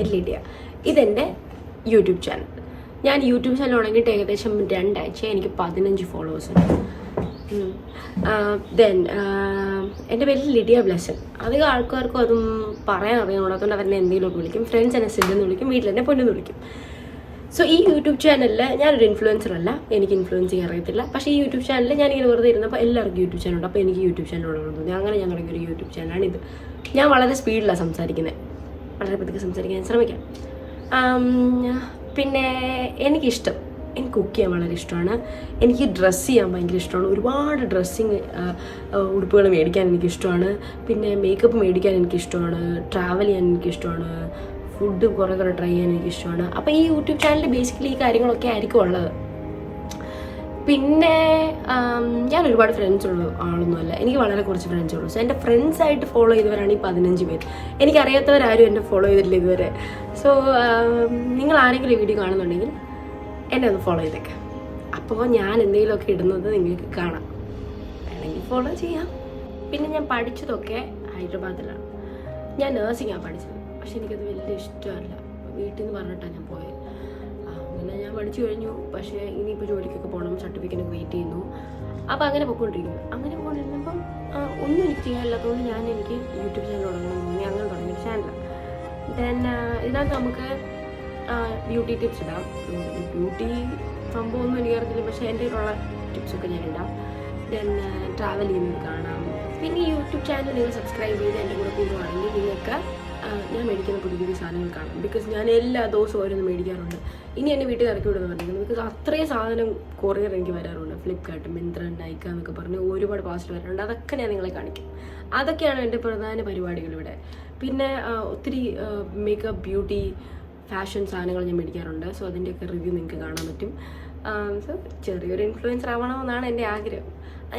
പേര് ലിഡിയ. ഇതെൻ്റെ YouTube channel. ഞാൻ യൂട്യൂബ് ചാനൽ തുടങ്ങിയിട്ട് ഏകദേശം 2 ആഴ്ച. എനിക്ക് 15 ഫോളോവേഴ്സ് ഉണ്ട്. ദെൻ എൻ്റെ പേര് ലിഡിയ ബ്ലെസൻ. അധികം ആൾക്കാർക്കും അതും പറയാൻ അറിയാവുന്നതുകൊണ്ട് അവരെന്നെ എന്തെങ്കിലുമൊക്കെ വിളിക്കും. ഫ്രണ്ട്സ് എന്നെ സില്ലെന്ന് വിളിക്കും, വീട്ടിലെന്നെ പൊന്നെന്ന് വിളിക്കും. സോ ഈ യൂട്യൂബ് ചാനലിൽ ഞാനൊരു ഇൻഫ്ലുവൻസർ അല്ല, എനിക്ക് ഇൻഫ്ലുവൻസ് ചെയ്യാൻ അറിയത്തില്ല. പക്ഷേ ഈ യൂട്യൂബ് ചാനലിൽ ഞാനിങ്ങനെ വെറുതെ ഇരുന്നപ്പോൾ എല്ലാവർക്കും യൂട്യൂബ് ചാനലുണ്ട്. അപ്പോൾ എനിക്ക് യൂട്യൂബ് ചാനൽ തുടങ്ങണമെന്ന് തോന്നി. അങ്ങനെ ഞാൻ തുടങ്ങിയ ഒരു യൂട്യൂബ് ചാനലാണ് ഇത്. ഞാൻ വളരെ സ്പീഡിലാണ് സംസാരിക്കുന്നത്, വളരെ പതുക്കെ സംസാരിക്കാൻ ശ്രമിക്കാം. പിന്നെ എനിക്ക് കുക്ക് ചെയ്യാൻ വളരെ ഇഷ്ടമാണ്. എനിക്ക് ഡ്രസ്സ് ചെയ്യാൻ ഭയങ്കര ഇഷ്ടമാണ്. ഒരുപാട് ഡ്രസ്സിങ് ഉടുപ്പുകൾ മേടിക്കാൻ എനിക്കിഷ്ടമാണ്. പിന്നെ മേക്കപ്പ് മേടിക്കാൻ എനിക്കിഷ്ടമാണ്. ട്രാവൽ ചെയ്യാൻ എനിക്കിഷ്ടമാണ്. ഫുഡ് കുറേ ട്രൈ ചെയ്യാൻ എനിക്കിഷ്ടമാണ്. അപ്പോൾ ഈ യൂട്യൂബ് ചാനലിൽ ബേസിക്കലി ഈ കാര്യങ്ങളൊക്കെ ആയിരിക്കും ഉള്ളത്. പിന്നെ ഞാൻ ഒരുപാട് ഫ്രണ്ട്സ് ഉള്ള ആളൊന്നുമല്ല, എനിക്ക് വളരെ കുറച്ച് ഫ്രണ്ട്സേ ഉള്ളൂ. സോ എൻ്റെ ഫ്രണ്ട്സായിട്ട് ഫോളോ ചെയ്തവരാണ് ഈ 15 പേര്. എനിക്കറിയാത്തവരാരും എന്നെ ഫോളോ ചെയ്തിട്ടില്ല ഇതുവരെ. സോ നിങ്ങൾ ആരെങ്കിലും വീഡിയോ കാണുന്നുണ്ടെങ്കിൽ എന്നെ ഒന്ന് ഫോളോ ചെയ്തേക്കാം. അപ്പോൾ ഞാൻ എന്തെങ്കിലുമൊക്കെ ഇടുന്നത് നിങ്ങൾക്ക് കാണാം, വേണമെങ്കിൽ ഫോളോ ചെയ്യാം. പിന്നെ ഞാൻ പഠിച്ചതൊക്കെ ഹൈദരാബാദിലാണ്. ഞാൻ നേഴ്സിംഗാണ് പഠിച്ചത്. പക്ഷെ എനിക്കത് വലിയ ഇഷ്ടമല്ല. വീട്ടിൽ നിന്ന് പറഞ്ഞിട്ടാണ് ഞാൻ പോയത്. അങ്ങനെ ഞാൻ പഠിച്ചു കഴിഞ്ഞു. പക്ഷേ ഇനിയിപ്പോൾ ജോലിക്കൊക്കെ പോകണം, സർട്ടിഫിക്കറ്റൊക്കെ വെയിറ്റ് ചെയ്യുന്നു. അപ്പോൾ അങ്ങനെ പോയിക്കൊണ്ടിരുന്നപ്പം ഒന്നും എനിക്ക് ചെയ്യാനില്ലാത്തതുകൊണ്ട് എനിക്ക് യൂട്യൂബ് ചാനൽ തുടങ്ങണമെന്ന് തോന്നി. അങ്ങനെ തുടങ്ങിയൊരു ചാനലാണ്. ദെൻ ഇതിനകത്ത് നമുക്ക് ബ്യൂട്ടി ടിപ്സ് ഇടാം. ബ്യൂട്ടി സംഭവമൊന്നും എനിക്കറിയത്തില്ല, പക്ഷേ എൻ്റെ കയ്യിലുള്ള ടിപ്സൊക്കെ ഞാൻ ഇടാം. ദെൻ ട്രാവൽ ചെയ്യുന്നത് കാണാം. പിന്നെ ഈ യൂട്യൂബ് ചാനൽ നിങ്ങൾ സബ്സ്ക്രൈബ് ചെയ്ത് എൻ്റെ കൂടെ കൂടുകയാണെങ്കിൽ നിങ്ങൾക്ക് ഞാൻ മേടിക്കുന്ന പുതിയ പുതിയ സാധനങ്ങൾ കാണും. ബിക്കോസ് ഞാൻ എല്ലാ ദിവസവും ഓരോന്ന് മേടിക്കാറുണ്ട്. ഇനി എന്നെ വീട്ടിൽ ഇറക്കി വിടുന്നുണ്ടെങ്കിൽ ബിക്കോസ് അത്രയും സാധനം കൊറിയർ എനിക്ക് വരാറുണ്ട്. ഫ്ലിപ്കാർട്ട്, മിന്ത്ര, നൈക്ക എന്നൊക്കെ പറഞ്ഞ് ഒരുപാട് പാർസൽ വരാറുണ്ട്. അതൊക്കെ ഞാൻ നിങ്ങളെ കാണിക്കും. അതൊക്കെയാണ് എൻ്റെ പ്രധാന പരിപാടികൾ ഇവിടെ. പിന്നെ ഒത്തിരി മേക്കപ്പ്, ബ്യൂട്ടി, ഫാഷൻ സാധനങ്ങൾ ഞാൻ മേടിക്കാറുണ്ട്. സോ അതിൻ്റെയൊക്കെ റിവ്യൂ നിങ്ങൾക്ക് കാണാൻ പറ്റും. സോ ചെറിയൊരു ഇൻഫ്ലുവൻസർ ആവണമെന്നാണ് എൻ്റെ ആഗ്രഹം.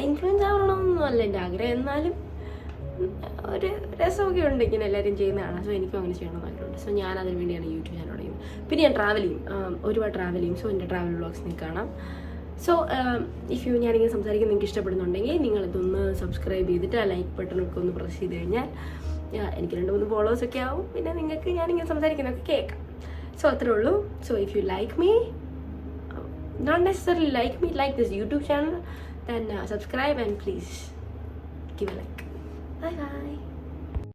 ഇൻഫ്ലുവൻസ് ആവണമെന്നൊന്നും അല്ല എൻ്റെ ആഗ്രഹം, എന്നാലും ഒരു രസമൊക്കെ ഉണ്ട് ഇങ്ങനെ എല്ലാവരും ചെയ്യുന്നതാണ്. സോ എനിക്കും അങ്ങനെ ചെയ്യണമെന്ന് ആഗ്രഹമുണ്ട്. സോ ഞാൻ അതിന് വേണ്ടിയാണ് യൂട്യൂബ് ചാനൽ തുടങ്ങിയത്. പിന്നെ ഞാൻ ട്രാവൽ ചെയ്യും, ഒരുപാട് ട്രാവൽ ചെയ്യും. സോ എൻ്റെ ട്രാവൽ വ്ളോഗ്സ് നിങ്ങൾക്ക് കാണാം. സോ ഞാനിങ്ങനെ സംസാരിക്കുന്നത് നിങ്ങൾക്ക് ഇഷ്ടപ്പെടുന്നുണ്ടെങ്കിൽ നിങ്ങളിതൊന്ന് സബ്സ്ക്രൈബ് ചെയ്തിട്ട് ആ ലൈക്ക് ബട്ടണൊക്കെ ഒന്ന് പ്രസ് ചെയ്ത് കഴിഞ്ഞാൽ എനിക്ക് 2-3 ഫോളോവേഴ്സൊക്കെ ആവും. പിന്നെ നിങ്ങൾക്ക് ഞാനിങ്ങനെ സംസാരിക്കുന്നതൊക്കെ കേൾക്കാം. സോ അത്രേ ഉള്ളൂ. So if you like me, not necessarily like me, like this YouTube channel, then subscribe and please give a like. Bye bye.